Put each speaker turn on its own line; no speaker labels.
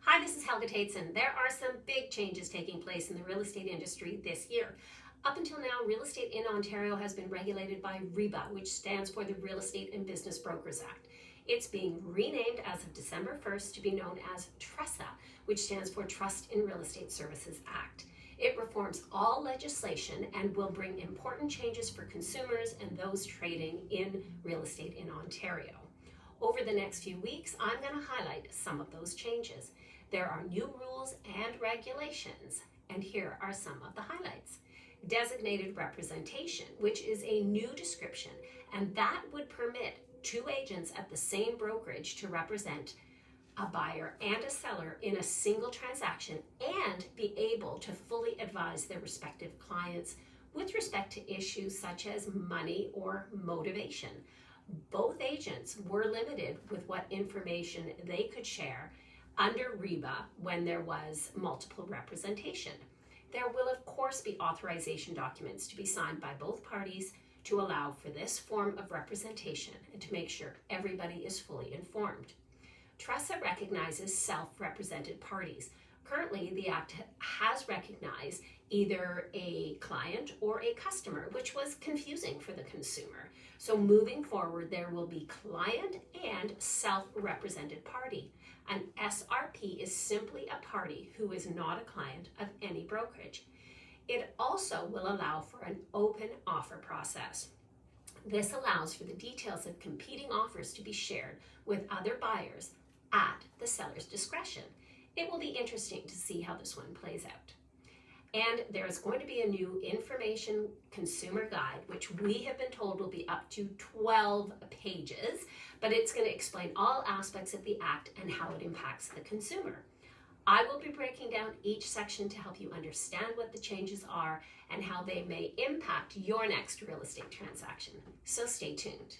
Hi, this is Helga Tateson. There are some big changes taking place in the real estate industry this year. Up until now, real estate in Ontario has been regulated by REBA, which stands for the Real Estate and Business Brokers Act. It's being renamed as of December 1st to be known as TRESA, which stands for Trust in Real Estate Services Act. It reforms all legislation and will bring important changes for consumers and those trading in real estate in Ontario. Over the next few weeks, I'm going to highlight some of those changes. There are new rules and regulations, and here are some of the highlights. Designated representation, which is a new description, and that would permit two agents at the same brokerage to represent a buyer and a seller in a single transaction and be able to fully advise their respective clients with respect to issues such as money or motivation. Both agents were limited with what information they could share under REBA when there was multiple representation. There will of course be authorization documents to be signed by both parties to allow for this form of representation and to make sure everybody is fully informed. TRESA recognizes self-represented parties. Currently, the Act has recognized either a client or a customer, which was confusing for the consumer. So moving forward, there will be client and self-represented party. An SRP is simply a party who is not a client of any brokerage. It also will allow for an open offer process. This allows for the details of competing offers to be shared with other buyers at the seller's discretion. It will be interesting to see how this one plays out. And there is going to be a new information consumer guide, which we have been told will be up to 12 pages, but it's going to explain all aspects of the Act and how it impacts the consumer. I will be breaking down each section to help you understand what the changes are and how they may impact your next real estate transaction. So stay tuned.